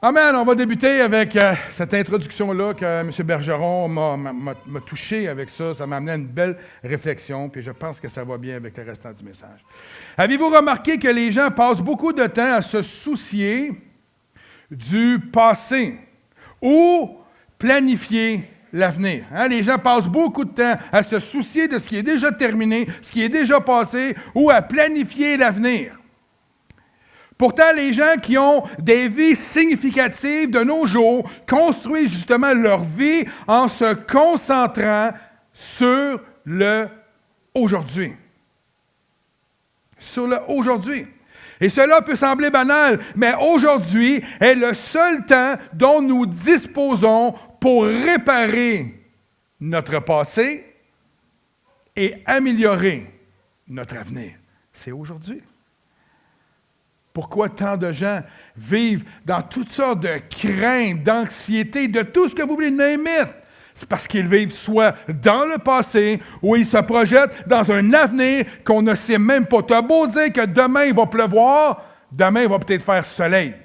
Amen. On va débuter avec cette introduction-là que M. Bergeron m'a touché avec ça. Ça m'a amené à une belle réflexion, puis je pense que ça va bien avec le restant du message. Avez-vous remarqué que les gens passent beaucoup de temps à se soucier du passé ou planifier l'avenir? Hein? Les gens passent beaucoup de temps à se soucier de ce qui est déjà terminé, ce qui est déjà passé, ou à planifier l'avenir. Pourtant, les gens qui ont des vies significatives de nos jours construisent justement leur vie en se concentrant sur le aujourd'hui. Sur le aujourd'hui. Et cela peut sembler banal, mais aujourd'hui est le seul temps dont nous disposons pour réparer notre passé et améliorer notre avenir. C'est aujourd'hui. Pourquoi tant de gens vivent dans toutes sortes de craintes, d'anxiété, de tout ce que vous voulez nommer? C'est parce qu'ils vivent soit dans le passé ou ils se projettent dans un avenir qu'on ne sait même pas. Tu as beau dire que demain il va pleuvoir, demain il va peut-être faire soleil.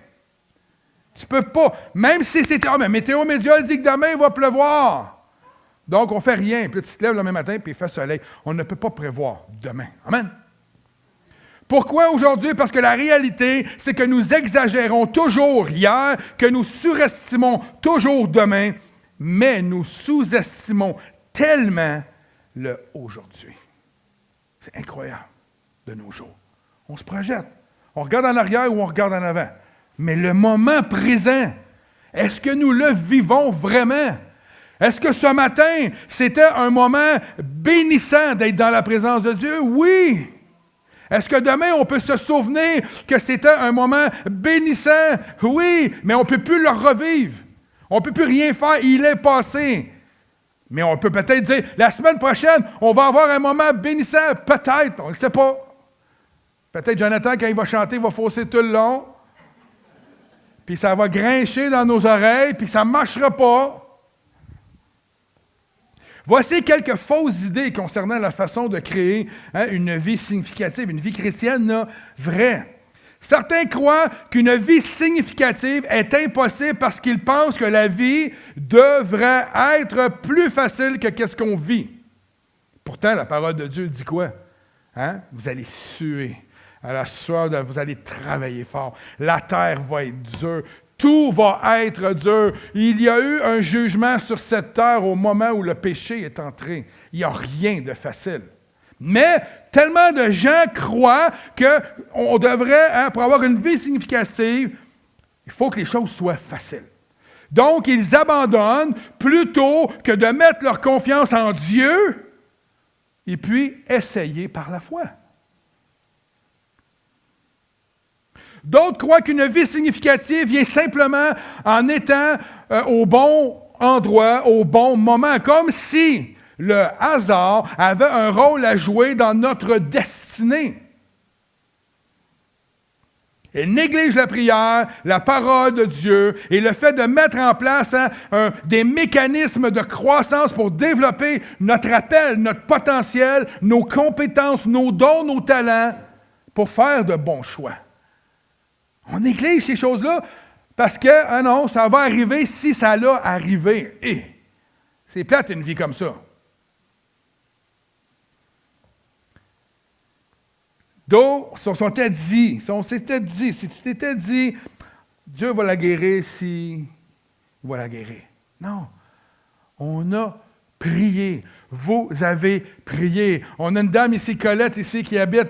Tu peux pas, même si c'était, mais Météo Média dit que demain il va pleuvoir. Donc on ne fait rien, puis là, tu te lèves le même matin puis il fait soleil. On ne peut pas prévoir demain. Amen. Pourquoi aujourd'hui? Parce que la réalité, c'est que nous exagérons toujours hier, que nous surestimons toujours demain, mais nous sous-estimons tellement le aujourd'hui. C'est incroyable de nos jours. On se projette. On regarde en arrière ou on regarde en avant. Mais le moment présent, est-ce que nous le vivons vraiment? Est-ce que ce matin, c'était un moment bénissant d'être dans la présence de Dieu? Oui! Est-ce que demain, on peut se souvenir que c'était un moment bénissant? Oui, mais on ne peut plus le revivre. On ne peut plus rien faire, il est passé. Mais on peut peut-être dire, la semaine prochaine, on va avoir un moment bénissant. Peut-être, on ne sait pas. Peut-être Jonathan, quand il va chanter, il va fausser tout le long. Puis ça va grincher dans nos oreilles, puis ça ne marchera pas. Voici quelques fausses idées concernant la façon de créer une vie significative, une vie chrétienne vraie. Certains croient qu'une vie significative est impossible parce qu'ils pensent que la vie devrait être plus facile que ce qu'on vit. Pourtant, la parole de Dieu dit quoi? Vous allez suer. À la sueur, vous allez travailler fort. La terre va être dure. Tout va être dur. Il y a eu un jugement sur cette terre au moment où le péché est entré. Il n'y a rien de facile. Mais tellement de gens croient qu'on devrait, pour avoir une vie significative, il faut que les choses soient faciles. Donc, ils abandonnent plutôt que de mettre leur confiance en Dieu et puis essayer par la foi. D'autres croient qu'une vie significative vient simplement en étant au bon endroit, au bon moment, comme si le hasard avait un rôle à jouer dans notre destinée. Ils négligent la prière, la parole de Dieu et le fait de mettre en place des mécanismes de croissance pour développer notre appel, notre potentiel, nos compétences, nos dons, nos talents, pour faire de bons choix. On néglige ces choses-là parce que, non, ça va arriver si ça l'a arrivé. C'est plate une vie comme ça. Donc, si on s'était dit, si tu t'étais dit, Dieu va la guérir il va la guérir. Non. On a prié. Vous avez prié. On a une dame ici, Colette, ici, qui habite,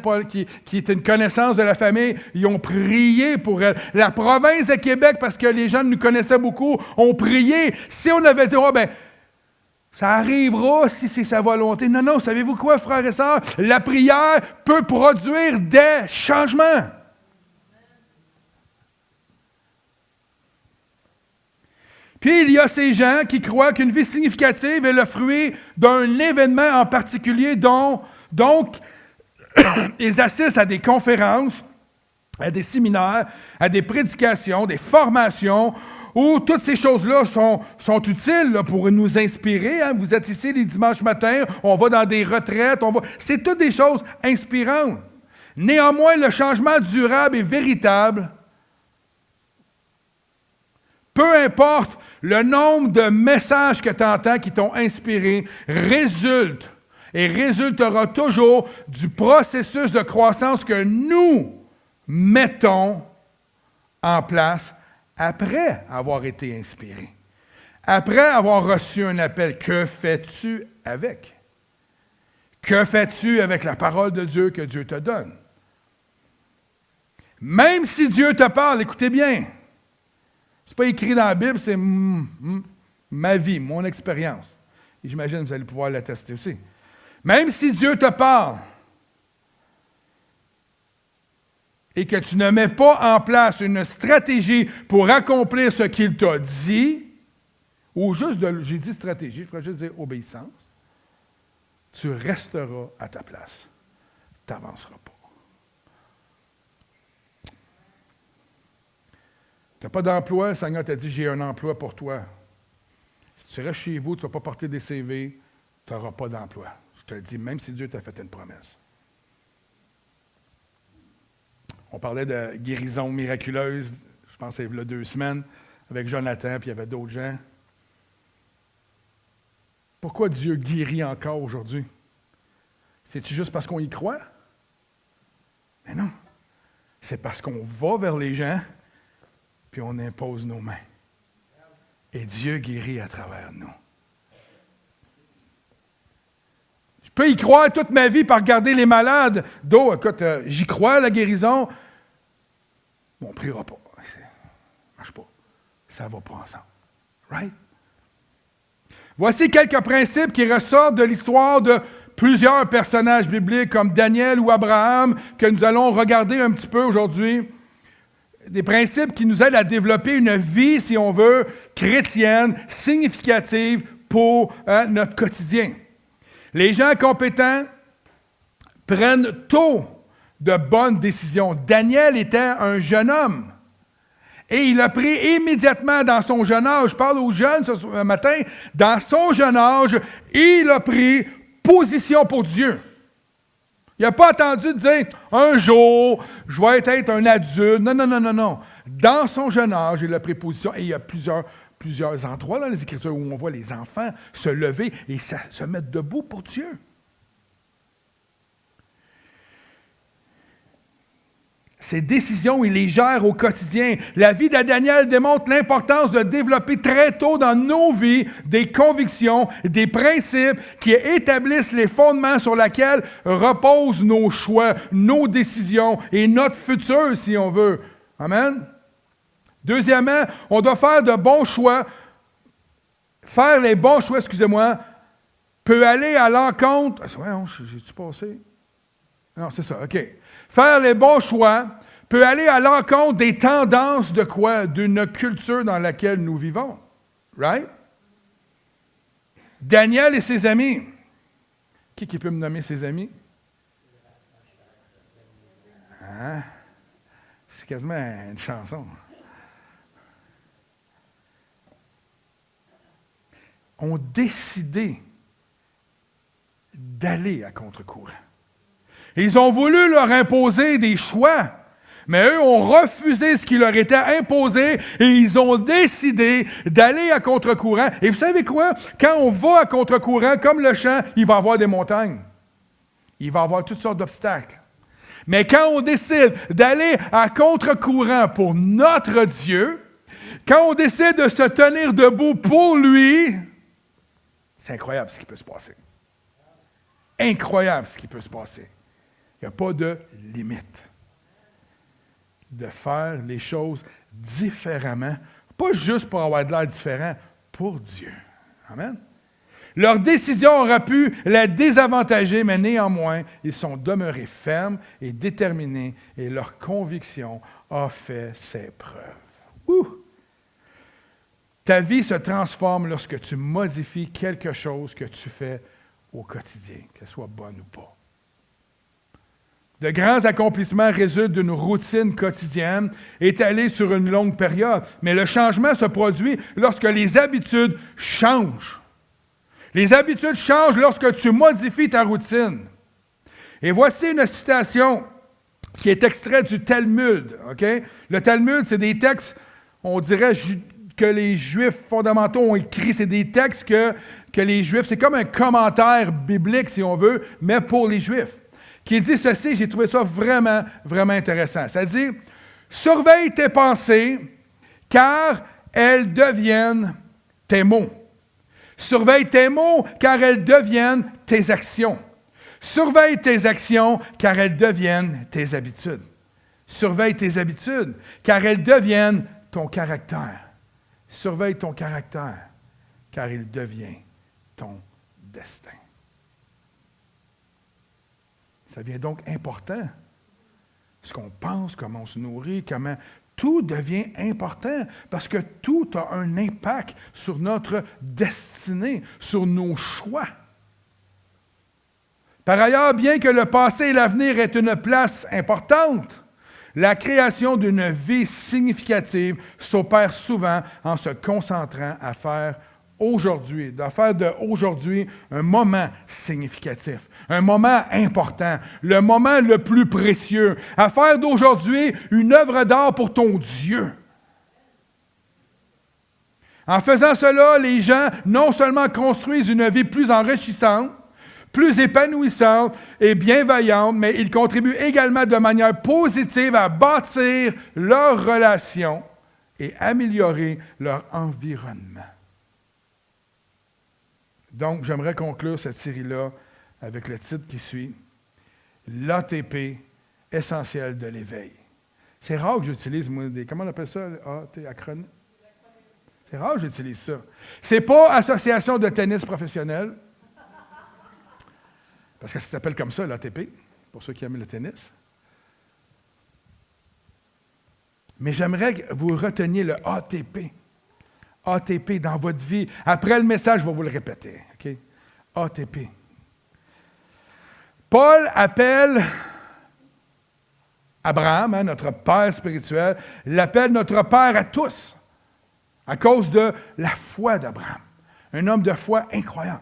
qui est une connaissance de la famille. Ils ont prié pour elle. La province de Québec, parce que les gens nous connaissaient beaucoup, ont prié. Si on avait dit, ça arrivera si c'est sa volonté. Non, savez-vous quoi, frères et sœurs? La prière peut produire des changements. Puis, il y a ces gens qui croient qu'une vie significative est le fruit d'un événement en particulier donc, ils assistent à des conférences, à des séminaires, à des prédications, des formations, où toutes ces choses-là sont utiles pour nous inspirer. Vous êtes ici les dimanches matins, on va dans des retraites, c'est toutes des choses inspirantes. Néanmoins, le changement durable et véritable peu importe le nombre de messages que tu entends qui t'ont inspiré, résulte et résultera toujours du processus de croissance que nous mettons en place après avoir été inspiré. Après avoir reçu un appel, que fais-tu avec? Que fais-tu avec la parole de Dieu que Dieu te donne? Même si Dieu te parle, écoutez bien, c'est pas écrit dans la Bible, c'est ma vie, mon expérience. Et j'imagine que vous allez pouvoir l'attester aussi. Même si Dieu te parle et que tu ne mets pas en place une stratégie pour accomplir ce qu'il t'a dit, ou juste, j'ai dit stratégie, je pourrais juste dire obéissance, tu resteras à ta place. Tu n'avanceras pas. Tu n'as pas d'emploi, le Seigneur t'a dit, j'ai un emploi pour toi. Si tu restes chez vous, tu ne vas pas porter des CV, tu n'auras pas d'emploi. Je te le dis, même si Dieu t'a fait une promesse. On parlait de guérison miraculeuse, je pense qu'il y a 2 semaines, avec Jonathan, puis il y avait d'autres gens. Pourquoi Dieu guérit encore aujourd'hui? C'est-tu juste parce qu'on y croit? Mais non. C'est parce qu'on va vers les gens, puis on impose nos mains. Et Dieu guérit à travers nous. Je peux y croire toute ma vie par regarder les malades. Écoute, j'y crois à la guérison. Mais on ne priera pas. Ça ne marche pas. Ça ne va pas ensemble. Right? Voici quelques principes qui ressortent de l'histoire de plusieurs personnages bibliques comme Daniel ou Abraham que nous allons regarder un petit peu aujourd'hui. Des principes qui nous aident à développer une vie, si on veut, chrétienne, significative pour notre quotidien. Les gens compétents prennent tôt de bonnes décisions. Daniel était un jeune homme. Et il a pris immédiatement dans son jeune âge, je parle aux jeunes ce matin, dans son jeune âge, il a pris position pour Dieu. Il n'a pas attendu de dire, un jour, je vais être un adulte. Non. Dans son jeune âge, il a pris position. Et il y a plusieurs endroits dans les Écritures où on voit les enfants se lever et se mettre debout pour Dieu. Ses décisions, il les gère au quotidien. La vie de Daniel démontre l'importance de développer très tôt dans nos vies des convictions, des principes qui établissent les fondements sur lesquels reposent nos choix, nos décisions et notre futur, si on veut. Amen. Deuxièmement, on doit faire de bons choix. Faire les bons choix, peut aller à l'encontre. J'ai-tu passé? Non, c'est ça, OK. Faire les bons choix peut aller à l'encontre des tendances de quoi? D'une culture dans laquelle nous vivons. Right? Daniel et ses amis. Qui peut me nommer ses amis? Hein? C'est quasiment une chanson. Ont décidé d'aller à contre-courant. Ils ont voulu leur imposer des choix, mais eux ont refusé ce qui leur était imposé et ils ont décidé d'aller à contre-courant. Et vous savez quoi? Quand on va à contre-courant, comme le chant, il va y avoir des montagnes. Il va y avoir toutes sortes d'obstacles. Mais quand on décide d'aller à contre-courant pour notre Dieu, quand on décide de se tenir debout pour lui, c'est incroyable ce qui peut se passer. Incroyable ce qui peut se passer. Il n'y a pas de limite. De faire les choses différemment, pas juste pour avoir de l'air différent, pour Dieu. Amen. Leurs décisions auraient pu les désavantager, mais néanmoins, ils sont demeurés fermes et déterminés et leur conviction a fait ses preuves. Ouh! Ta vie se transforme lorsque tu modifies quelque chose que tu fais au quotidien, qu'elle soit bonne ou pas. De grands accomplissements résultent d'une routine quotidienne étalée sur une longue période. Mais le changement se produit lorsque les habitudes changent. Les habitudes changent lorsque tu modifies ta routine. Et voici une citation qui est extraite du Talmud. Okay? Le Talmud, c'est des textes, on dirait, que les Juifs fondamentaux ont écrit. C'est des textes que les Juifs, c'est comme un commentaire biblique, si on veut, mais pour les Juifs, qui dit ceci, j'ai trouvé ça vraiment, vraiment intéressant. Ça dit, « Surveille tes pensées, car elles deviennent tes mots. Surveille tes mots, car elles deviennent tes actions. Surveille tes actions, car elles deviennent tes habitudes. Surveille tes habitudes, car elles deviennent ton caractère. Surveille ton caractère, car il devient ton destin. » Ça devient donc important. Ce qu'on pense, comment on se nourrit, comment... Tout devient important parce que tout a un impact sur notre destinée, sur nos choix. Par ailleurs, bien que le passé et l'avenir aient une place importante, la création d'une vie significative s'opère souvent en se concentrant à faire aujourd'hui, de faire d'aujourd'hui un moment significatif, un moment important, le moment le plus précieux, à faire d'aujourd'hui une œuvre d'art pour ton Dieu. En faisant cela, les gens non seulement construisent une vie plus enrichissante, plus épanouissante et bienveillante, mais ils contribuent également de manière positive à bâtir leurs relations et améliorer leur environnement. Donc, j'aimerais conclure cette série-là avec le titre qui suit « L'ATP essentiel de l'éveil ». C'est rare que j'utilise, moi, comment on appelle ça, acronyme? C'est rare que j'utilise ça. C'est pas Association de tennis professionnel, parce que ça s'appelle comme ça, l'ATP, pour ceux qui aiment le tennis. Mais j'aimerais que vous reteniez le ATP. ATP dans votre vie. Après le message, je vais vous le répéter. Okay? ATP. Paul appelle Abraham, notre père spirituel, l'appelle notre père à tous, à cause de la foi d'Abraham. Un homme de foi incroyable.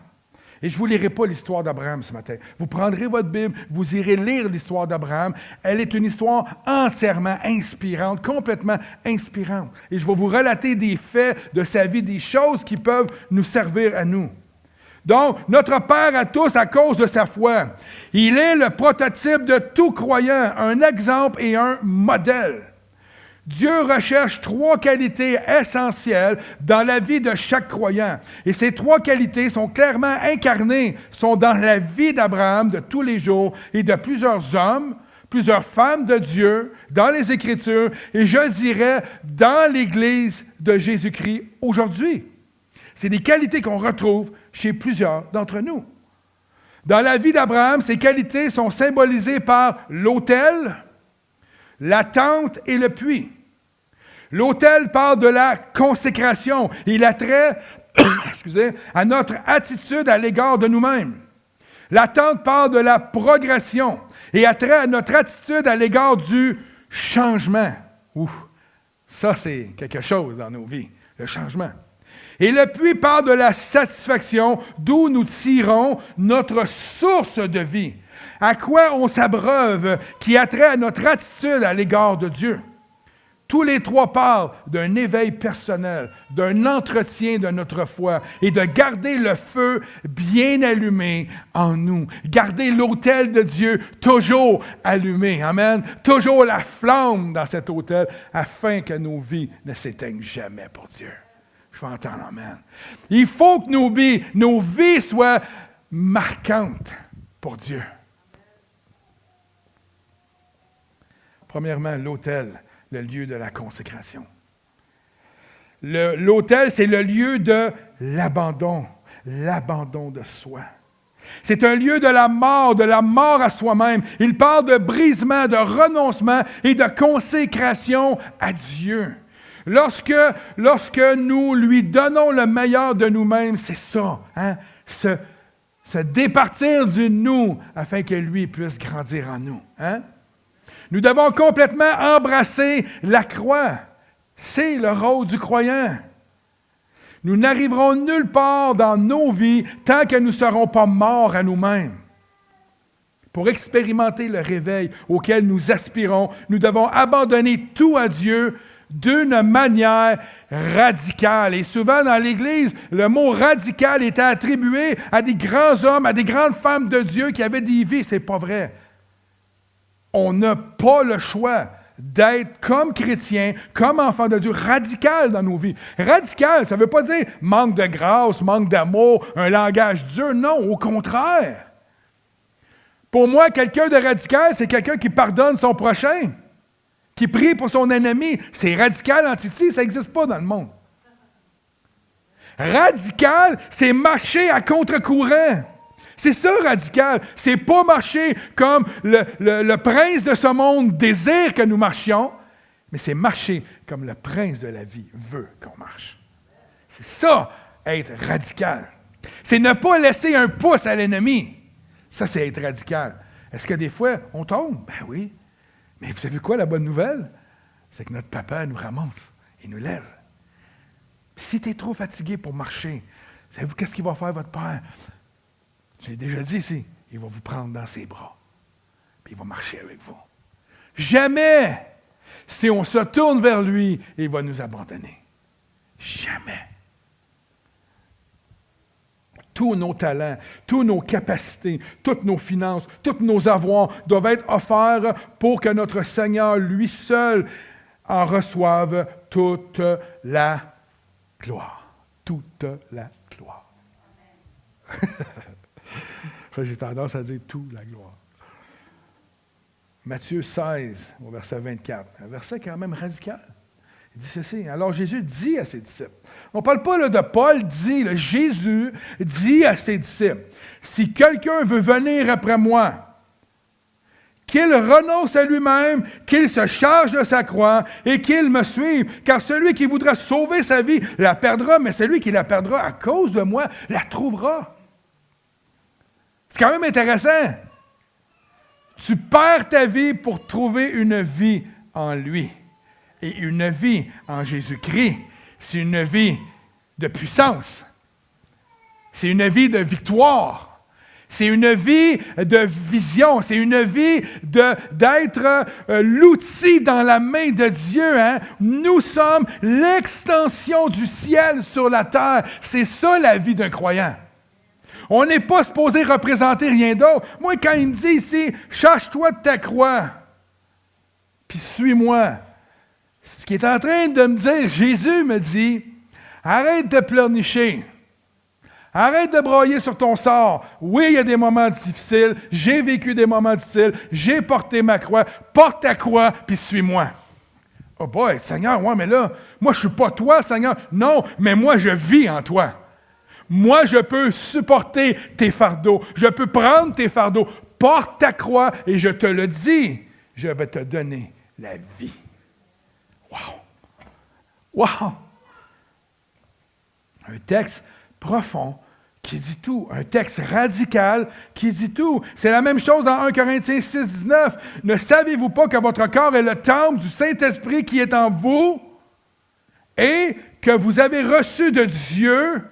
Et je ne vous lirai pas l'histoire d'Abraham ce matin. Vous prendrez votre Bible, vous irez lire l'histoire d'Abraham. Elle est une histoire entièrement inspirante, complètement inspirante. Et je vais vous relater des faits de sa vie, des choses qui peuvent nous servir à nous. Donc, notre Père à tous à cause de sa foi. Il est le prototype de tout croyant, un exemple et un modèle. Dieu recherche 3 qualités essentielles dans la vie de chaque croyant. Et ces 3 qualités sont clairement incarnées, sont dans la vie d'Abraham de tous les jours et de plusieurs hommes, plusieurs femmes de Dieu, dans les Écritures, et je dirais dans l'Église de Jésus-Christ aujourd'hui. C'est des qualités qu'on retrouve chez plusieurs d'entre nous. Dans la vie d'Abraham, ces qualités sont symbolisées par l'autel, la tente et le puits. L'autel parle de la consécration. Il a trait à notre attitude à l'égard de nous-mêmes. La tente parle de la progression et a trait à notre attitude à l'égard du changement. Ça, c'est quelque chose dans nos vies, le changement. Et le puits parle de la satisfaction, d'où nous tirons notre source de vie. À quoi on s'abreuve, qui a trait à notre attitude à l'égard de Dieu. Tous les 3 parlent d'un éveil personnel, d'un entretien de notre foi et de garder le feu bien allumé en nous. Garder l'autel de Dieu toujours allumé. Amen. Toujours la flamme dans cet autel afin que nos vies ne s'éteignent jamais pour Dieu. Je vais entendre amen. Il faut que nos vies soient marquantes pour Dieu. Premièrement, l'autel, le lieu de la consécration. L'autel, c'est le lieu de l'abandon de soi. C'est un lieu de la mort à soi-même. Il parle de brisement, de renoncement et de consécration à Dieu. Lorsque nous lui donnons le meilleur de nous-mêmes, c'est ça, hein? Se départir du nous afin que lui puisse grandir en nous. Hein? Nous devons complètement embrasser la croix. C'est le rôle du croyant. Nous n'arriverons nulle part dans nos vies tant que nous ne serons pas morts à nous-mêmes. Pour expérimenter le réveil auquel nous aspirons, nous devons abandonner tout à Dieu, d'une manière radicale. Et souvent dans l'Église, le mot radical était attribué à des grands hommes, à des grandes femmes de Dieu qui avaient des vies. C'est pas vrai. On n'a pas le choix d'être comme chrétien, comme enfant de Dieu, radical dans nos vies. Radical, ça ne veut pas dire manque de grâce, manque d'amour, un langage dur. Non, au contraire. Pour moi, quelqu'un de radical, c'est quelqu'un qui pardonne son prochain, qui prie pour son ennemi. C'est radical en Titi, ça n'existe pas dans le monde. Radical, c'est marcher à contre-courant. C'est ça, radical. C'est pas marcher comme le prince de ce monde désire que nous marchions, mais c'est marcher comme le prince de la vie veut qu'on marche. C'est ça, être radical. C'est ne pas laisser un pouce à l'ennemi. Ça, c'est être radical. Est-ce que des fois, on tombe? Ben oui. Mais vous savez quoi, la bonne nouvelle? C'est que notre papa nous ramasse et nous lève. Si tu es trop fatigué pour marcher, savez-vous qu'est-ce qu'il va faire, votre père? Je l'ai déjà dit ici, il va vous prendre dans ses bras, puis il va marcher avec vous. Jamais, si on se tourne vers lui, il va nous abandonner. Jamais. Tous nos talents, toutes nos capacités, toutes nos finances, tous nos avoirs doivent être offerts pour que notre Seigneur, lui seul, en reçoive toute la gloire. Toute la gloire. J'ai tendance à dire tout la gloire. Matthieu 16, au verset 24, un verset quand même radical. Il dit ceci. Alors Jésus dit à ses disciples, on ne parle pas là, de Paul, dit, là, Jésus dit à ses disciples, si quelqu'un veut venir après moi, qu'il renonce à lui-même, qu'il se charge de sa croix et qu'il me suive, car celui qui voudra sauver sa vie la perdra, mais celui qui la perdra à cause de moi la trouvera. C'est quand même intéressant. Tu perds ta vie pour trouver une vie en lui. Et une vie en Jésus-Christ, c'est une vie de puissance. C'est une vie de victoire. C'est une vie de vision. C'est une vie d'être l'outil dans la main de Dieu. Hein? Nous sommes l'extension du ciel sur la terre. C'est ça la vie d'un croyant. On n'est pas supposé représenter rien d'autre. Moi, quand il me dit ici, « Charge-toi de ta croix, puis suis-moi », ce qui est en train de me dire, Jésus me dit, « Arrête de pleurnicher. Arrête de broyer sur ton sort. Oui, il y a des moments difficiles. J'ai vécu des moments difficiles. J'ai porté ma croix. Porte ta croix, puis suis-moi. » Oh boy, Seigneur, ouais, mais là, moi, je ne suis pas toi, Seigneur. Non, mais moi, je vis en toi. Moi, je peux supporter tes fardeaux. Je peux prendre tes fardeaux. Porte ta croix et je te le dis, je vais te donner la vie. Wow! Wow! Un texte profond qui dit tout. Un texte radical qui dit tout. C'est la même chose dans 1 Corinthiens 6, 19. Ne savez-vous pas que votre corps est le temple du Saint-Esprit qui est en vous et que vous avez reçu de Dieu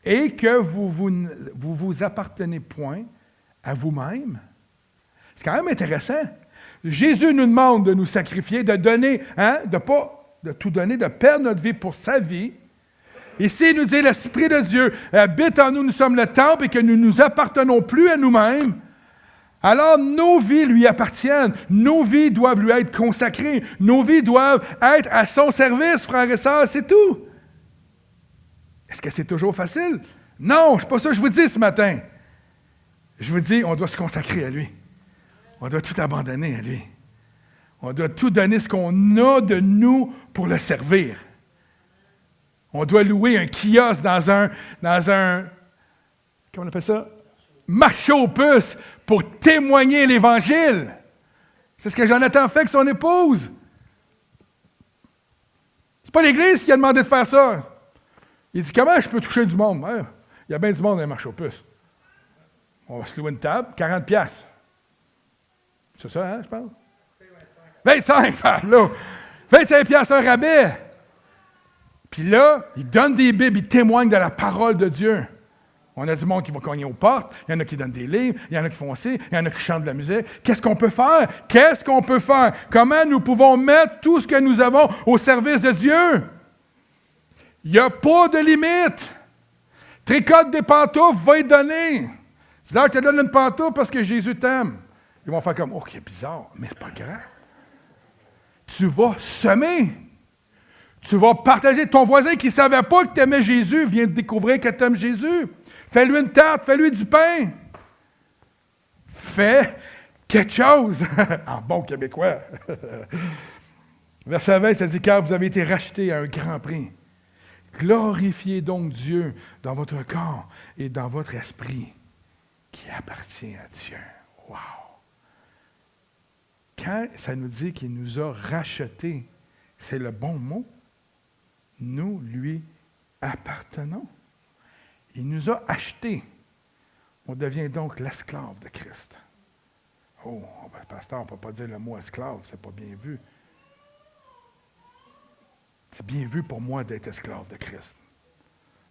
et que vous appartenez point à vous-même? C'est quand même intéressant. Jésus nous demande de nous sacrifier, de donner, de tout donner, de perdre notre vie pour sa vie. Ici, il nous dit, l'Esprit de Dieu habite en nous, nous sommes le temple et que nous ne nous appartenons plus à nous-mêmes. Alors, nos vies lui appartiennent. Nos vies doivent lui être consacrées. Nos vies doivent être à son service, frères et sœurs, c'est tout. Est-ce que c'est toujours facile? Non, c'est pas ça que je vous dis ce matin. Je vous dis, on doit se consacrer à lui. On doit tout abandonner à lui. On doit tout donner ce qu'on a de nous pour le servir. On doit louer un kiosque dans un comment on appelle ça? Marché aux puces pour témoigner l'Évangile. C'est ce que Jonathan fait avec son épouse. C'est pas l'Église qui a demandé de faire ça. Il dit, comment je peux toucher du monde? Ouais, il y a bien du monde dans les marchés aux puces. On va se louer une table, 40$. C'est ça, hein, je pense? 25, là. 25$ un rabais. Puis là, il donne des Bibles, il témoigne de la parole de Dieu. On a du monde qui va cogner aux portes, il y en a qui donnent des livres, il y en a qui font ci, il y en a qui chantent de la musique. Qu'est-ce qu'on peut faire? Qu'est-ce qu'on peut faire? Comment nous pouvons mettre tout ce que nous avons au service de Dieu? Il n'y a pas de limite. Tricote des pantoufles, va y donner. C'est là que je te donne une pantoufle parce que Jésus t'aime. Ils vont faire comme, oh, c'est bizarre, mais c'est pas grave. Tu vas semer. Tu vas partager. Ton voisin qui ne savait pas que tu aimais Jésus vient de découvrir que tu aimes Jésus. Fais-lui une tarte, fais-lui du pain. Fais quelque chose. En bon québécois. Verset 20, ça dit, car vous avez été rachetés à un grand prix. Glorifiez donc Dieu dans votre corps et dans votre esprit qui appartient à Dieu. Wow! Quand ça nous dit qu'il nous a rachetés, c'est le bon mot. Nous lui appartenons. Il nous a achetés. On devient donc l'esclave de Christ. Oh, pasteur, on ne peut pas dire le mot esclave, c'est pas bien vu. C'est bien vu pour moi d'être esclave de Christ.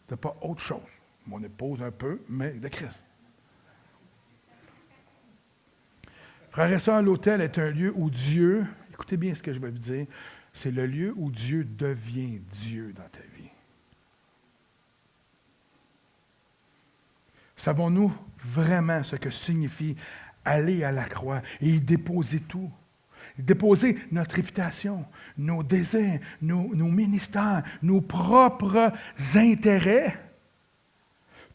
Ce n'est pas autre chose. Mon épouse un peu, mais de Christ. Frères et sœurs, l'autel est un lieu où Dieu, écoutez bien ce que je vais vous dire, c'est le lieu où Dieu devient Dieu dans ta vie. Savons-nous vraiment ce que signifie aller à la croix et y déposer tout? Déposer notre réputation, nos désirs, nos ministères, nos propres intérêts.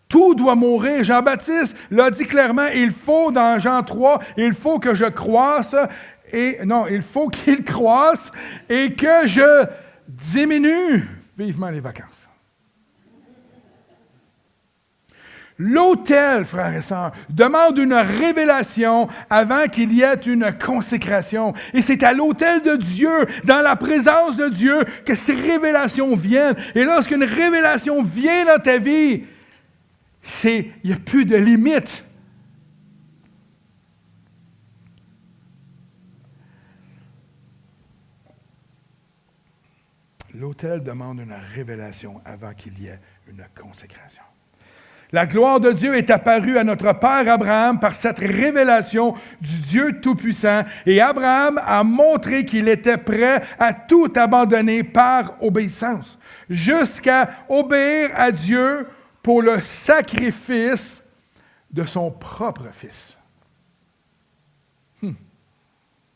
Tout doit mourir. Jean-Baptiste l'a dit clairement, il faut, dans Jean 3, il faut que je croisse, il faut qu'il croisse et que je diminue. Vivement les vacances. L'autel, frères et sœurs, demande une révélation avant qu'il y ait une consécration. Et c'est à l'autel de Dieu, dans la présence de Dieu, que ces révélations viennent. Et lorsqu'une révélation vient dans ta vie, il n'y a plus de limite. L'autel demande une révélation avant qu'il y ait une consécration. La gloire de Dieu est apparue à notre père Abraham par cette révélation du Dieu Tout-Puissant. Et Abraham a montré qu'il était prêt à tout abandonner par obéissance, jusqu'à obéir à Dieu pour le sacrifice de son propre fils.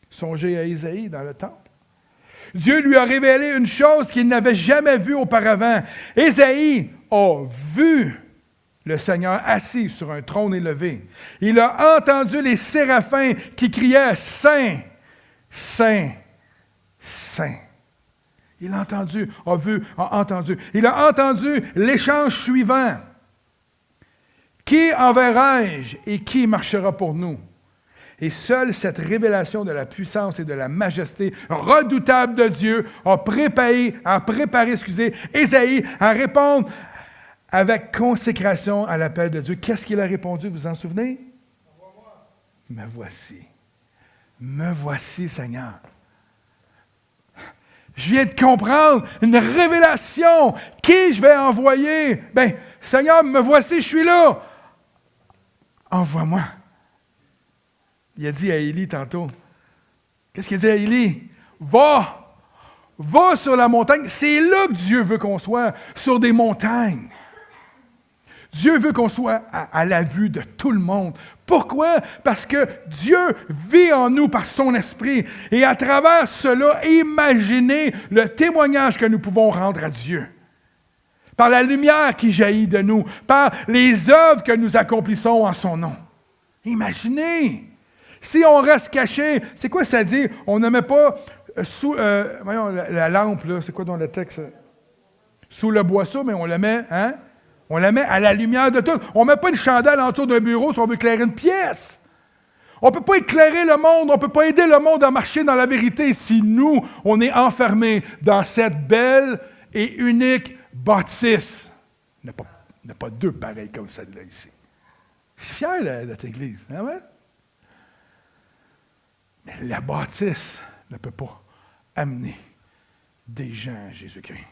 Songez à Isaïe dans le temple. Dieu lui a révélé une chose qu'il n'avait jamais vue auparavant. Isaïe a vu le Seigneur assis sur un trône élevé. Il a entendu les séraphins qui criaient « Saint, Saint, Saint ». Il a entendu, a entendu. Il a entendu l'échange suivant. « Qui enverrai-je et qui marchera pour nous? » Et seule cette révélation de la puissance et de la majesté redoutable de Dieu a préparé Isaïe à répondre avec consécration à l'appel de Dieu. Qu'est-ce qu'il a répondu, vous vous en souvenez? Me voici. Me voici, Seigneur. Je viens de comprendre une révélation. Qui je vais envoyer? Bien, Seigneur, me voici, je suis là. Envoie-moi. Il a dit à Élie tantôt. Qu'est-ce qu'il a dit à Élie? Va sur la montagne. C'est là que Dieu veut qu'on soit, sur des montagnes. Dieu veut qu'on soit à la vue de tout le monde. Pourquoi? Parce que Dieu vit en nous par son esprit. Et à travers cela, imaginez le témoignage que nous pouvons rendre à Dieu. Par la lumière qui jaillit de nous, par les œuvres que nous accomplissons en son nom. Imaginez! Si on reste caché, c'est quoi ça dit? On ne met pas sous la lampe, là, c'est quoi dans le texte? Sous le boisseau, mais on le met, hein? On la met à la lumière de tout. On ne met pas une chandelle autour d'un bureau si on veut éclairer une pièce. On ne peut pas éclairer le monde, on ne peut pas aider le monde à marcher dans la vérité si nous, on est enfermés dans cette belle et unique bâtisse. Il n'y a pas deux pareils comme celle-là ici. Je suis fier de notre Église. Hein, ouais? Mais la bâtisse ne peut pas amener des gens à Jésus-Christ.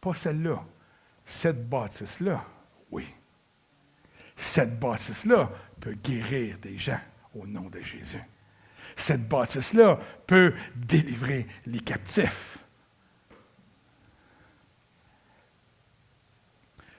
Pas celle-là. Cette bâtisse-là, oui. Cette bâtisse-là peut guérir des gens au nom de Jésus. Cette bâtisse-là peut délivrer les captifs.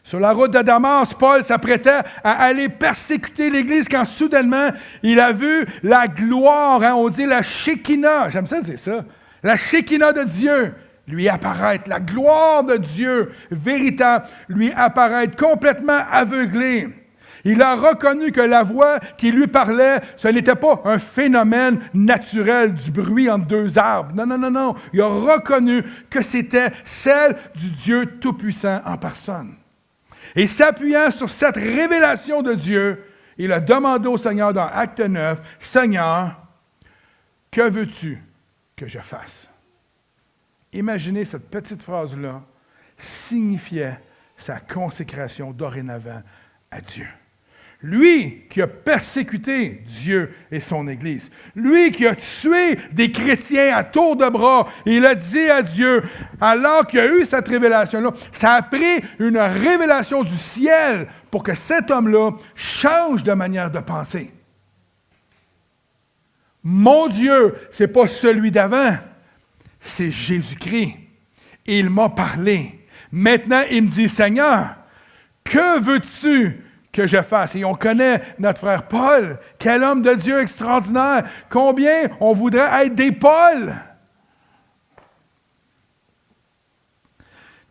Sur la route de Damas, Paul s'apprêtait à aller persécuter l'Église quand soudainement, il a vu la gloire, on dit la Shekinah, j'aime ça dire ça, la Shekinah de Dieu lui apparaître, la gloire de Dieu véritable lui apparaître, complètement aveuglé. Il a reconnu que la voix qui lui parlait, ce n'était pas un phénomène naturel du bruit entre deux arbres. Non. Il a reconnu que c'était celle du Dieu Tout-Puissant en personne. Et s'appuyant sur cette révélation de Dieu, il a demandé au Seigneur dans Acte 9, « Seigneur, que veux-tu que je fasse? » Imaginez cette petite phrase-là signifiait sa consécration dorénavant à Dieu. Lui qui a persécuté Dieu et son Église, lui qui a tué des chrétiens à tour de bras, il a dit à Dieu, alors qu'il y a eu cette révélation-là, ça a pris une révélation du ciel pour que cet homme-là change de manière de penser. Mon Dieu, ce n'est pas celui d'avant, c'est Jésus-Christ. Et il m'a parlé. Maintenant, il me dit, Seigneur, que veux-tu que je fasse? Et on connaît notre frère Paul. Quel homme de Dieu extraordinaire. Combien on voudrait être des Pauls?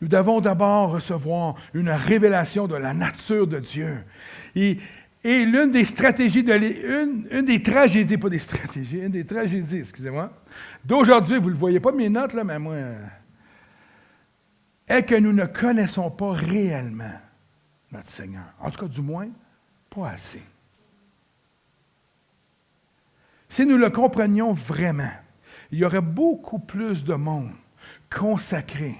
Nous devons d'abord recevoir une révélation de la nature de Dieu. Et l'une des stratégies, une des tragédies, pas des stratégies, une des tragédies, excusez-moi, d'aujourd'hui, vous ne le voyez pas mes notes, là, mais moi, est que nous ne connaissons pas réellement notre Seigneur. En tout cas, du moins, pas assez. Si nous le comprenions vraiment, il y aurait beaucoup plus de monde consacré,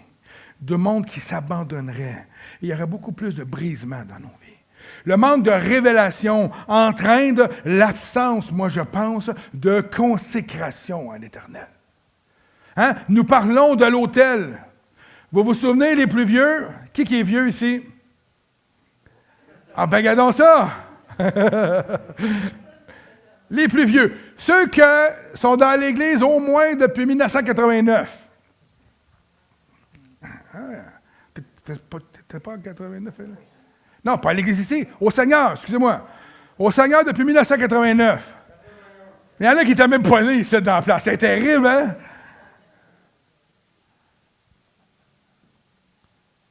de monde qui s'abandonnerait. Il y aurait beaucoup plus de brisement dans nos vies. Le manque de révélation entraîne l'absence, moi je pense, de consécration à l'Éternel. Hein? Nous parlons de l'autel. Vous vous souvenez, les plus vieux? Qui est vieux ici? Ah ben, regardons ça! Les plus vieux. Ceux qui sont dans l'Église au moins depuis 1989. T'étais pas en 89, là? Non, pas à l'Église ici. Au Seigneur, excusez-moi. Au Seigneur depuis 1989. Il y en a qui n'étaient même pas nés ici dans la place. C'est terrible, hein?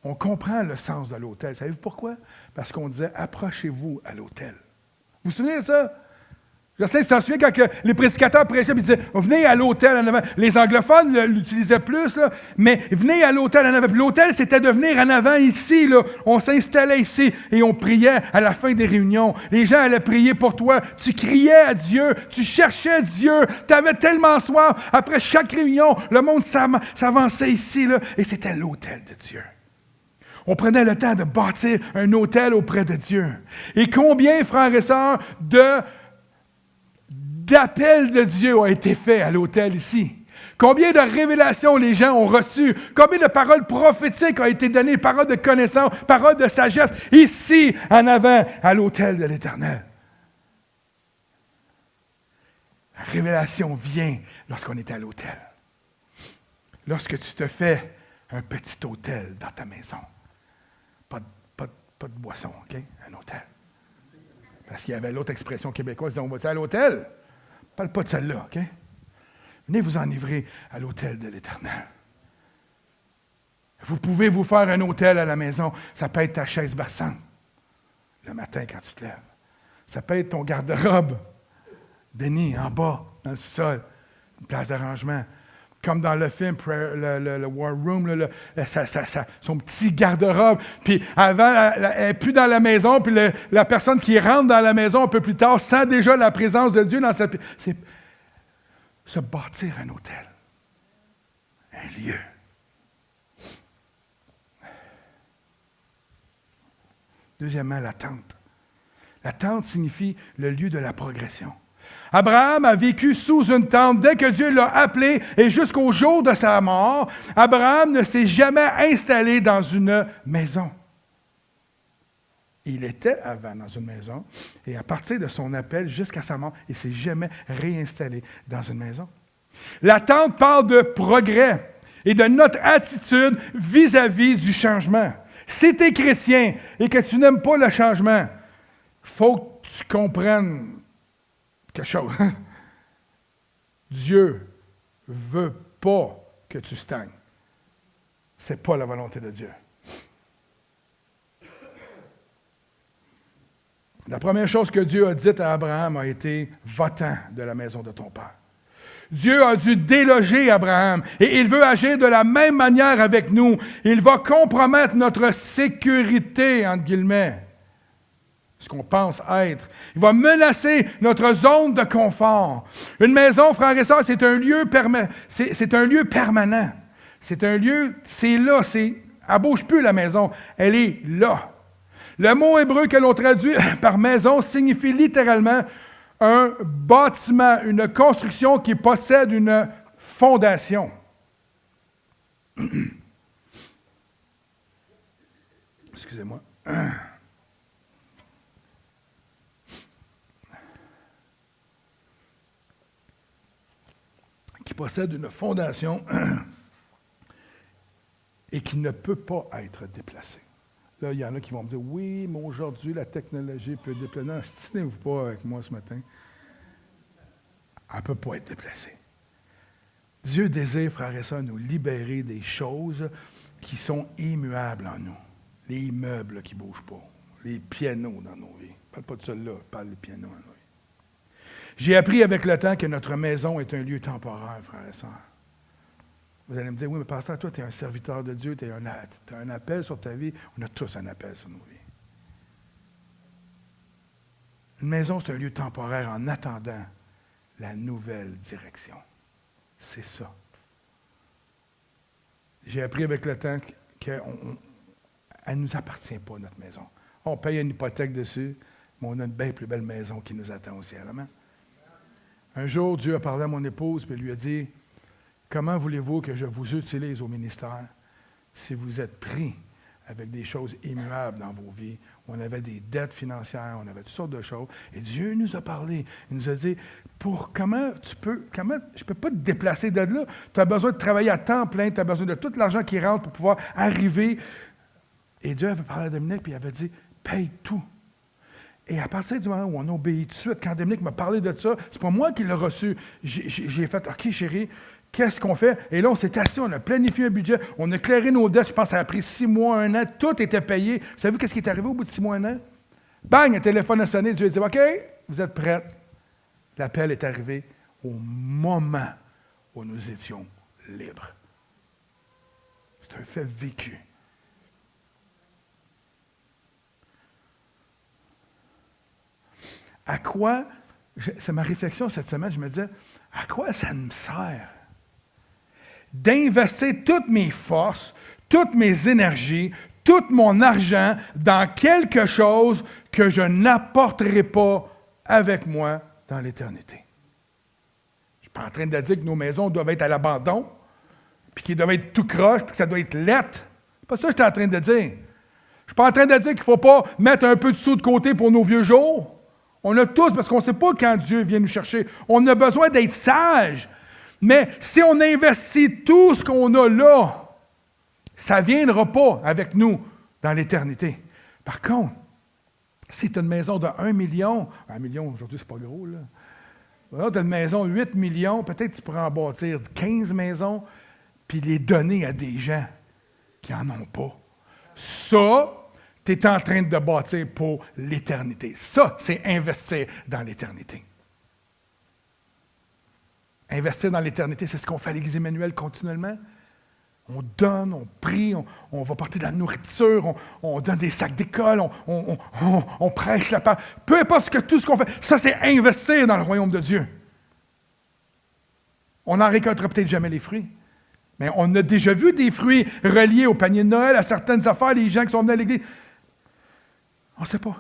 On comprend le sens de l'autel. Savez-vous pourquoi? Parce qu'on disait « approchez-vous à l'autel ». Vous vous souvenez de ça? Jocelyn, tu t'en souviens quand les prédicateurs prêchaient, ils disaient « venez à l'autel en avant ». Les anglophones l'utilisaient plus, là, mais « venez à l'autel en avant ». Puis l'autel, c'était de venir en avant ici. Là. On s'installait ici et on priait à la fin des réunions. Les gens allaient prier pour toi. Tu criais à Dieu, tu cherchais Dieu. Tu avais tellement soif. Après chaque réunion, le monde s'avançait ici là, et c'était l'autel de Dieu. On prenait le temps de bâtir un autel auprès de Dieu. Et combien, frères et sœurs, d'appels de Dieu ont été faits à l'autel ici? Combien de révélations les gens ont reçues? Combien de paroles prophétiques ont été données? Paroles de connaissance, paroles de sagesse, ici, en avant, à l'autel de l'Éternel. La révélation vient lorsqu'on est à l'autel. Lorsque tu te fais un petit autel dans ta maison. Pas de boisson, OK? Un hôtel. Parce qu'il y avait l'autre expression québécoise, on va-tu à l'hôtel? Parle pas de celle-là, OK? Venez vous enivrer à l'autel de l'Éternel. Vous pouvez vous faire un hôtel à la maison. Ça peut être ta chaise berçante, le matin quand tu te lèves. Ça peut être ton garde-robe, Denis, en bas, dans le sol, une place d'arrangement. Comme dans le film, le War Room, son petit garde-robe. Puis avant, elle n'est plus dans la maison, puis la personne qui rentre dans la maison un peu plus tard sent déjà la présence de Dieu dans sa... C'est se bâtir un hôtel, un lieu. Deuxièmement, la tente. La tente signifie le lieu de la progression. Abraham a vécu sous une tente dès que Dieu l'a appelé et jusqu'au jour de sa mort, Abraham ne s'est jamais installé dans une maison. Il était avant dans une maison, et à partir de son appel jusqu'à sa mort, il ne s'est jamais réinstallé dans une maison. L'attente parle de progrès et de notre attitude vis-à-vis du changement. Si tu es chrétien et que tu n'aimes pas le changement, il faut que tu comprennes quelque chose. Dieu ne veut pas que tu stagnes. Ce n'est pas la volonté de Dieu. La première chose que Dieu a dite à Abraham a été « Va-t'en de la maison de ton père ». Dieu a dû déloger Abraham et il veut agir de la même manière avec nous. Il va compromettre notre sécurité, entre guillemets, ce qu'on pense être. Il va menacer notre zone de confort. Une maison, frères et sœurs, c'est un lieu permanent. C'est un lieu permanent. C'est un lieu, c'est là, elle ne bouge plus la maison, elle est là. Le mot hébreu que l'on traduit par maison signifie littéralement un bâtiment, une construction qui possède une fondation. Excusez-moi. Qui possède une fondation et qui ne peut pas être déplacée. Là, il y en a qui vont me dire, oui, mais aujourd'hui, la technologie peut déplacer. Non, stinez-vous pas avec moi ce matin. Elle ne peut pas être déplacée. Dieu désire, frères et sœurs, nous libérer des choses qui sont immuables en nous. Les meubles qui ne bougent pas. Les pianos dans nos vies. Je ne parle pas de cela, je parle des pianos dans nos vies. J'ai appris avec le temps que notre maison est un lieu temporaire, frères et sœurs. Vous allez me dire, oui, mais pasteur, toi, tu es un serviteur de Dieu, tu as un appel sur ta vie. On a tous un appel sur nos vies. Une maison, c'est un lieu temporaire en attendant la nouvelle direction. C'est ça. J'ai appris avec le temps qu'elle ne nous appartient pas, notre maison. On paye une hypothèque dessus, mais on a une bien plus belle maison qui nous attend au ciel. Amen. Un jour, Dieu a parlé à mon épouse et lui a dit, « Comment voulez-vous que je vous utilise au ministère si vous êtes pris avec des choses immuables dans vos vies? » On avait des dettes financières, on avait toutes sortes de choses. Et Dieu nous a parlé. Il nous a dit, je ne peux pas te déplacer de là. Tu as besoin de travailler à temps plein, tu as besoin de tout l'argent qui rentre pour pouvoir arriver. Et Dieu avait parlé à Dominique, puis il avait dit, paye tout. Et à partir du moment où on obéit tout de suite, quand Dominique m'a parlé de ça, c'est pas moi qui l'ai reçu. J'ai fait, OK, chérie, qu'est-ce qu'on fait? Et là, on s'est assis, on a planifié un budget, on a éclairé nos dettes. Je pense que ça a pris 6 mois, 1 an, tout était payé. Vous savez qu'est-ce qui est arrivé au bout de 6 mois, 1 an? Bang, un téléphone a sonné, Dieu a dit, OK, vous êtes prêts. L'appel est arrivé au moment où nous étions libres. C'est un fait vécu. À quoi, c'est ma réflexion cette semaine, je me disais, à quoi ça me sert d'investir toutes mes forces, toutes mes énergies, tout mon argent dans quelque chose que je n'apporterai pas avec moi dans l'éternité? Je ne suis pas en train de dire que nos maisons doivent être à l'abandon, puis qu'ils doivent être tout croche, puis que ça doit être lettre. C'est pas ça que je suis en train de dire. Je ne suis pas en train de dire qu'il ne faut pas mettre un peu de sous de côté pour nos vieux jours. On a tous, parce qu'on ne sait pas quand Dieu vient nous chercher. On a besoin d'être sages. Mais si on investit tout ce qu'on a là, ça ne viendra pas avec nous dans l'éternité. Par contre, si tu as une maison de 1 million, 1 million aujourd'hui, c'est pas gros, là. Tu as une maison de 8 millions, peut-être tu pourras en bâtir 15 maisons, puis les donner à des gens qui n'en ont pas. Ça, tu es en train de bâtir pour l'éternité. Ça, c'est investir dans l'éternité. Investir dans l'éternité, c'est ce qu'on fait à l'Église Emmanuel continuellement. On donne, on prie, on va porter de la nourriture, on donne des sacs d'école, on prêche la parole. Peu importe tout ce qu'on fait, ça, c'est investir dans le royaume de Dieu. On n'en récoltera peut-être jamais les fruits. Mais on a déjà vu des fruits reliés au panier de Noël, à certaines affaires, les gens qui sont venus à l'Église. On ne sait pas.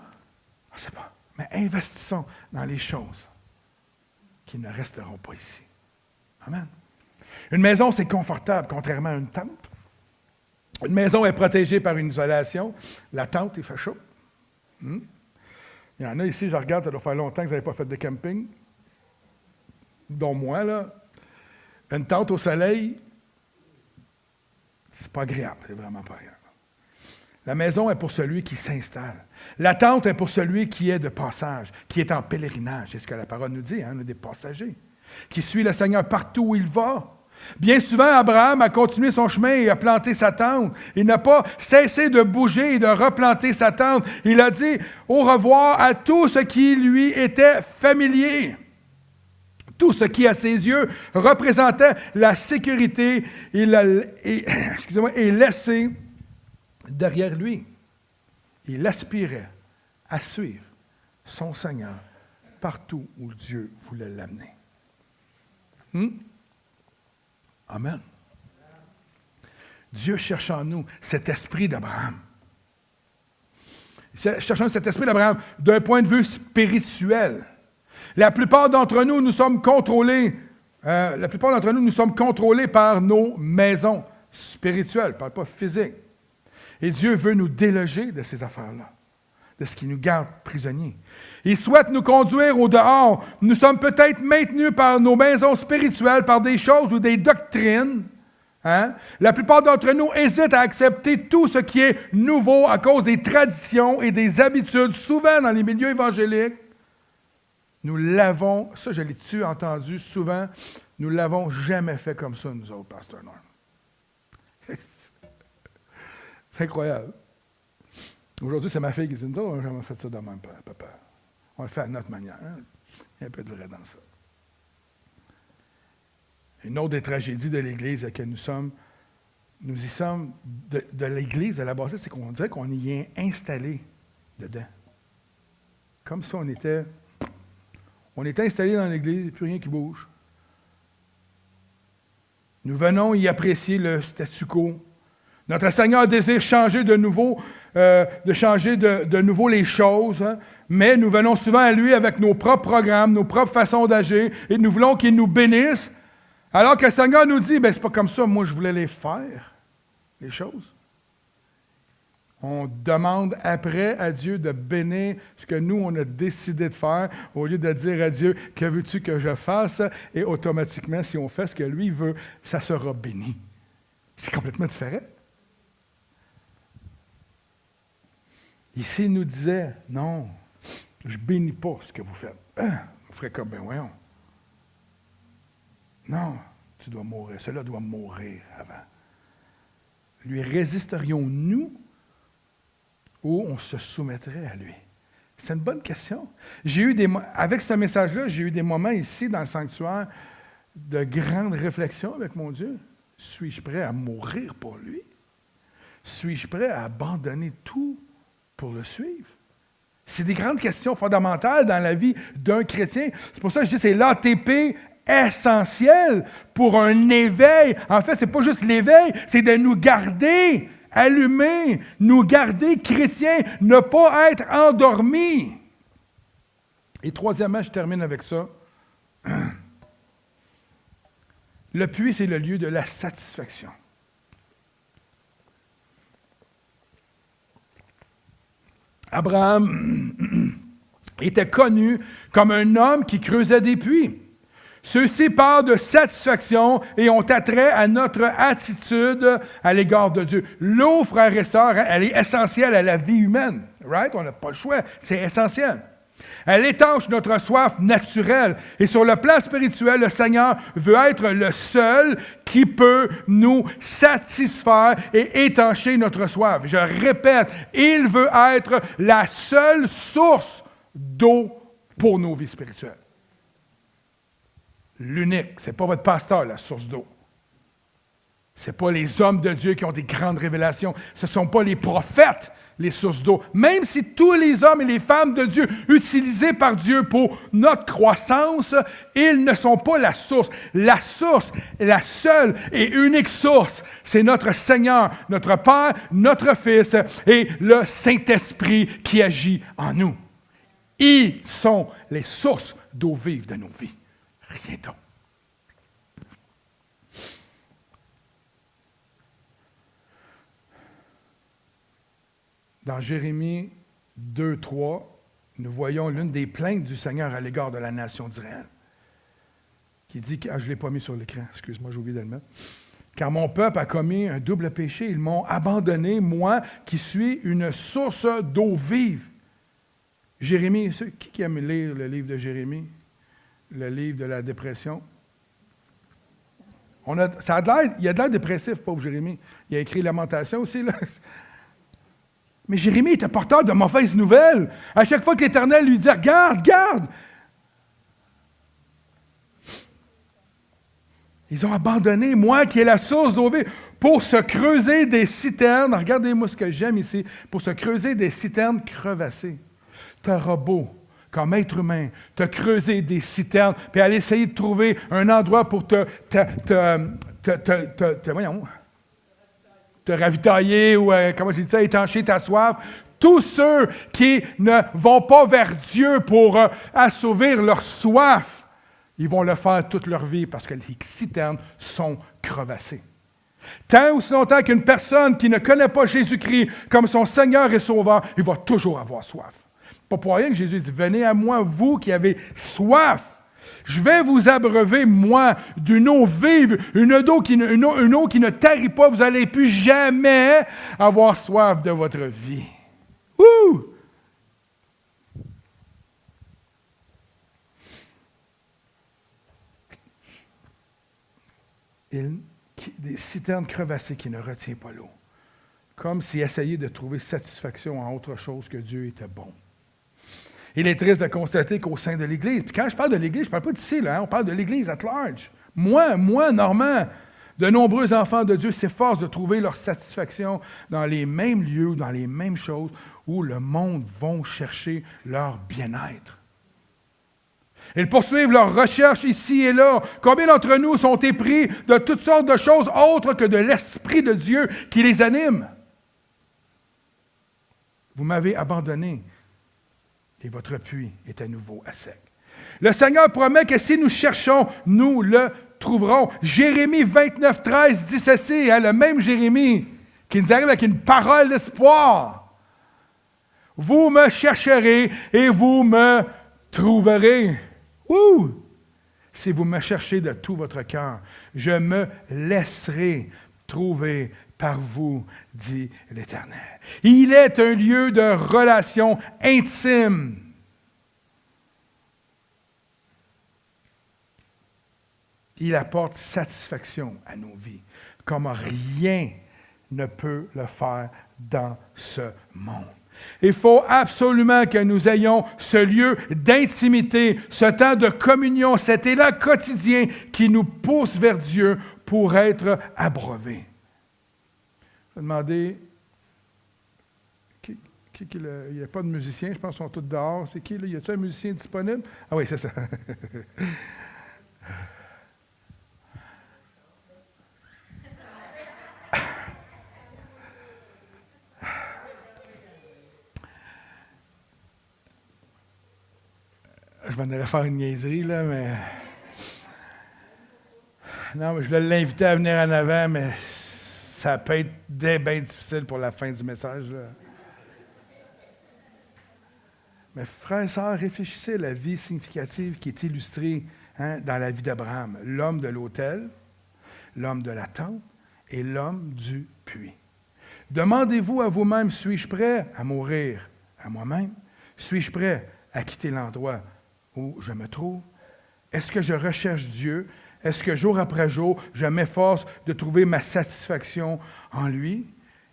On ne sait pas. Mais investissons dans les choses qui ne resteront pas ici. Amen. Une maison, c'est confortable, contrairement à une tente. Une maison est protégée par une isolation. La tente, il fait chaud. Il y en a ici, je regarde, ça doit faire longtemps que vous n'avez pas fait de camping. Dont moi, là. Une tente au soleil, c'est pas agréable, c'est vraiment pas agréable. La maison est pour celui qui s'installe. La tente est pour celui qui est de passage, qui est en pèlerinage. C'est ce que la parole nous dit, on est des passagers, qui suit le Seigneur partout où il va. Bien souvent, Abraham a continué son chemin et a planté sa tente. Il n'a pas cessé de bouger et de replanter sa tente. Il a dit au revoir à tout ce qui lui était familier. Tout ce qui, à ses yeux, représentait la sécurité et laissé derrière lui. Il aspirait à suivre son Seigneur partout où Dieu voulait l'amener. Amen. Dieu cherche en nous cet esprit d'Abraham. Cherchons cet esprit d'Abraham d'un point de vue spirituel. La plupart d'entre nous, nous sommes contrôlés par nos maisons spirituelles, je ne parle pas physique. Et Dieu veut nous déloger de ces affaires-là, de ce qui nous garde prisonniers. Il souhaite nous conduire au dehors. Nous sommes peut-être maintenus par nos maisons spirituelles, par des choses ou des doctrines. La plupart d'entre nous hésitent à accepter tout ce qui est nouveau à cause des traditions et des habitudes, souvent dans les milieux évangéliques. Nous l'avons, ça je l'ai entendu souvent, nous ne l'avons jamais fait comme ça, nous autres, Pasteur Norm. C'est incroyable. Aujourd'hui, c'est ma fille qui dit, nous autres, on n'a jamais fait ça de même, papa. On le fait à notre manière. Il y a un peu de vrai dans ça. Une autre des tragédies de l'Église que nous y sommes, de l'Église, de la base, c'est qu'on dirait qu'on y est installé dedans. Comme si on était installé dans l'Église, il n'y a plus rien qui bouge. Nous venons y apprécier le statu quo. Notre Seigneur désire changer de nouveau les choses, mais nous venons souvent à lui avec nos propres programmes, nos propres façons d'agir, et nous voulons qu'il nous bénisse, alors que le Seigneur nous dit, c'est pas comme ça, moi je voulais les faire, les choses. On demande après à Dieu de bénir ce que nous, on a décidé de faire, au lieu de dire à Dieu, que veux-tu que je fasse? Et automatiquement, si on fait ce que lui veut, ça sera béni. C'est complètement différent. Ici, il nous disait, non, je ne bénis pas ce que vous faites. Vous ferez comme, voyons. Non, tu dois mourir. Cela doit mourir avant. Lui résisterions-nous ou on se soumettrait à lui? C'est une bonne question. Avec ce message-là, j'ai eu des moments ici dans le sanctuaire de grande réflexion avec mon Dieu. Suis-je prêt à mourir pour lui? Suis-je prêt à abandonner tout pour le suivre? C'est des grandes questions fondamentales dans la vie d'un chrétien. C'est pour ça que je dis que c'est l'ATP essentiel pour un éveil. En fait, ce n'est pas juste l'éveil, c'est de nous garder allumés, nous garder chrétiens, ne pas être endormis. Et troisièmement, je termine avec ça. Le puits, c'est le lieu de la satisfaction. Abraham était connu comme un homme qui creusait des puits. Ceux-ci parlent de satisfaction et ont attrait à notre attitude à l'égard de Dieu. L'eau, frères et sœurs, elle est essentielle à la vie humaine. Right? On n'a pas le choix. C'est essentiel. Elle étanche notre soif naturelle. Et sur le plan spirituel, le Seigneur veut être le seul qui peut nous satisfaire et étancher notre soif. Je répète, il veut être la seule source d'eau pour nos vies spirituelles. L'unique. Ce n'est pas votre pasteur, la source d'eau. Ce n'est pas les hommes de Dieu qui ont des grandes révélations. Ce ne sont pas les prophètes, les sources d'eau. Même si tous les hommes et les femmes de Dieu utilisés par Dieu pour notre croissance, ils ne sont pas la source. La source, la seule et unique source, c'est notre Seigneur, notre Père, notre Fils et le Saint-Esprit qui agit en nous. Ils sont les sources d'eau vive de nos vies. Rien d'autre. Dans Jérémie 2, 3, nous voyons l'une des plaintes du Seigneur à l'égard de la nation d'Israël. Qui dit, je ne l'ai pas mis sur l'écran, excuse-moi, j'ai oublié de le mettre. Car mon peuple a commis un double péché, ils m'ont abandonné, moi qui suis une source d'eau vive. Jérémie, qui aime lire le livre de Jérémie? Le livre de la dépression? Il a de l'air dépressif, pauvre Jérémie. Il a écrit Lamentation aussi, là. Mais Jérémie était porteur de mauvaises nouvelles. À chaque fois que l'Éternel lui dit, regarde, regarde. Ils ont abandonné, moi qui est la source d'eau vive, pour se creuser des citernes. Regardez-moi ce que j'aime ici. Pour se creuser des citernes crevassées. Tu auras beau, comme être humain, te creuser des citernes, puis aller essayer de trouver un endroit pour te ravitailler ou, comment j'ai dit ça, étancher ta soif. Tous ceux qui ne vont pas vers Dieu pour assouvir leur soif, ils vont le faire toute leur vie parce que les citernes sont crevassées. Tant ou si longtemps qu'une personne qui ne connaît pas Jésus-Christ comme son Seigneur et Sauveur, il va toujours avoir soif. Pas pour rien que Jésus dit, venez à moi, vous qui avez soif. Je vais vous abreuver, moi, d'une eau vive, une eau qui ne tarit pas. Vous n'allez plus jamais avoir soif de votre vie. Ouh! Des citernes crevassées qui ne retiennent pas l'eau. Comme s'ils essayaient de trouver satisfaction en autre chose que Dieu était bon. Il est triste de constater qu'au sein de l'Église, puis quand je parle de l'Église, je ne parle pas d'ici, là, on parle de l'Église at large. Moi, Normand, de nombreux enfants de Dieu s'efforcent de trouver leur satisfaction dans les mêmes lieux, dans les mêmes choses où le monde va chercher leur bien-être. Ils poursuivent leurs recherches ici et là. Combien d'entre nous sont épris de toutes sortes de choses autres que de l'Esprit de Dieu qui les anime? Vous m'avez abandonné et votre puits est à nouveau à sec. Le Seigneur promet que si nous cherchons, nous le trouverons. Jérémie 29, 13 dit ceci, le même Jérémie qui nous arrive avec une parole d'espoir. Vous me chercherez et vous me trouverez. Ouh! Si vous me cherchez de tout votre cœur, je me laisserai trouver par vous, dit l'Éternel. Il est un lieu de relation intime. Il apporte satisfaction à nos vies, comme rien ne peut le faire dans ce monde. Il faut absolument que nous ayons ce lieu d'intimité, ce temps de communion, cet élan quotidien qui nous pousse vers Dieu pour être abreuvés. Je vais demander, il n'y a pas de musicien, je pense qu'ils sont tous dehors. C'est qui, là? Y a-t-il un musicien disponible? Ah oui, c'est ça. Je m'en allais faire une niaiserie, là, mais... Non, mais je voulais l'inviter à venir en avant, mais ça peut être bien difficile pour la fin du message, là. Mais frères et sœurs, réfléchissez à la vie significative qui est illustrée dans la vie d'Abraham. L'homme de l'autel, l'homme de la tente et l'homme du puits. Demandez-vous à vous-même, suis-je prêt à mourir à moi-même? Suis-je prêt à quitter l'endroit où je me trouve? Est-ce que je recherche Dieu? Est-ce que jour après jour, je m'efforce de trouver ma satisfaction en lui?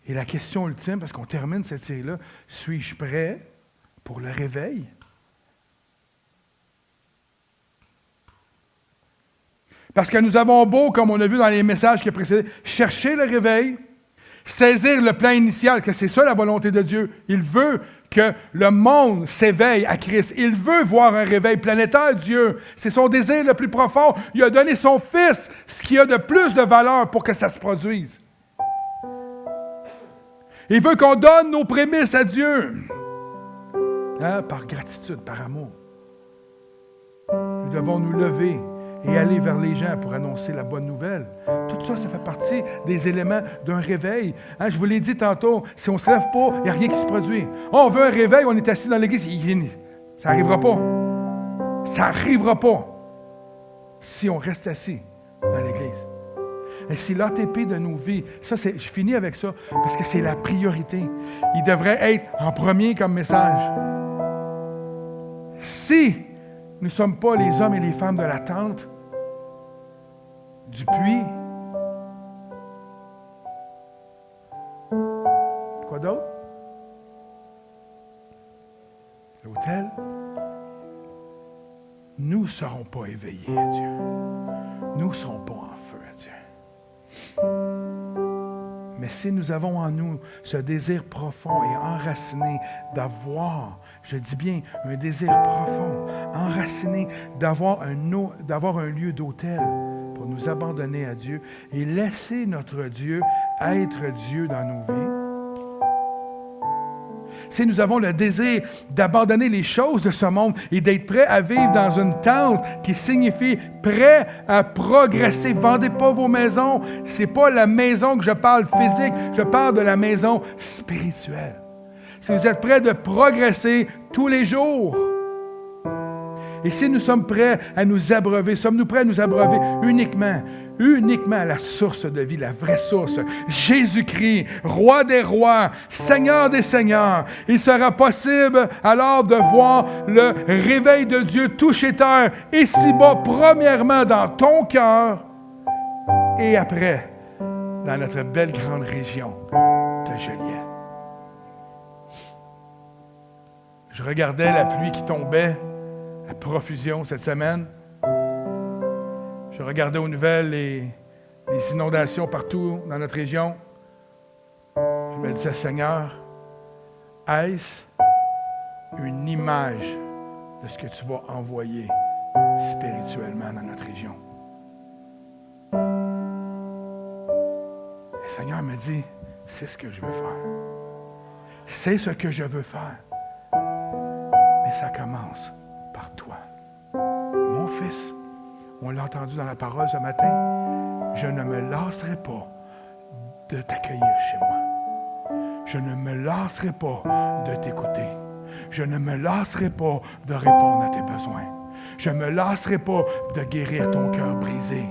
Et la question ultime, parce qu'on termine cette série-là, suis-je prêt pour le réveil? Parce que nous avons beau, comme on a vu dans les messages qui précédent, chercher le réveil, saisir le plan initial, que c'est ça la volonté de Dieu. Il veut que le monde s'éveille à Christ. Il veut voir un réveil planétaire, Dieu. C'est son désir le plus profond. Il a donné son Fils, ce qui a de plus de valeur pour que ça se produise. Il veut qu'on donne nos prémices à Dieu. Par gratitude, par amour. Nous devons nous lever et aller vers les gens pour annoncer la bonne nouvelle. Tout ça, ça fait partie des éléments d'un réveil. Hein, je vous l'ai dit tantôt, si on ne se lève pas, il n'y a rien qui se produit. Oh, on veut un réveil, on est assis dans l'église, ça n'arrivera pas. Ça n'arrivera pas si on reste assis dans l'église. Et c'est l'ATP de nos vies. Ça, je finis avec ça, parce que c'est la priorité. Il devrait être en premier comme message. Si nous ne sommes pas les hommes et les femmes de la tente, du puits, quoi d'autre? L'autel, nous ne serons pas éveillés à Dieu. Nous ne serons pas en feu à Dieu. Mais si nous avons en nous ce désir profond et enraciné d'avoir, je dis bien un désir profond, enraciné d'avoir un lieu d'autel pour nous abandonner à Dieu et laisser notre Dieu être Dieu dans nos vies, si nous avons le désir d'abandonner les choses de ce monde et d'être prêts à vivre dans une tente qui signifie prêt à progresser, vendez pas vos maisons. Ce n'est pas la maison que je parle physique, je parle de la maison spirituelle. Si vous êtes prêts de progresser tous les jours, et si nous sommes prêts à nous abreuver, sommes-nous prêts à nous abreuver uniquement à la source de vie, la vraie source, Jésus-Christ, Roi des rois, Seigneur des seigneurs. Il sera possible alors de voir le réveil de Dieu toucher terre, ici-bas, premièrement dans ton cœur, et après, dans notre belle grande région de Joliette. Je regardais la pluie qui tombait à profusion cette semaine. Je regardais aux nouvelles les inondations partout dans notre région. Je me disais, Seigneur, est-ce une image de ce que tu vas envoyer spirituellement dans notre région? Le Seigneur me dit, c'est ce que je veux faire. C'est ce que je veux faire. Mais ça commence par toi. Mon fils, on l'a entendu dans la parole ce matin, je ne me lasserai pas de t'accueillir chez moi. Je ne me lasserai pas de t'écouter. Je ne me lasserai pas de répondre à tes besoins. Je ne me lasserai pas de guérir ton cœur brisé.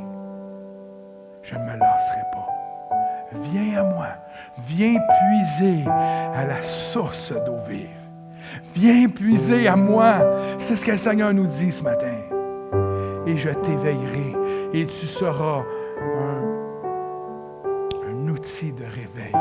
Je ne me lasserai pas. Viens à moi. Viens puiser à la source d'eau vive. Viens puiser à moi. C'est ce que le Seigneur nous dit ce matin. Et je t'éveillerai et tu seras un outil de réveil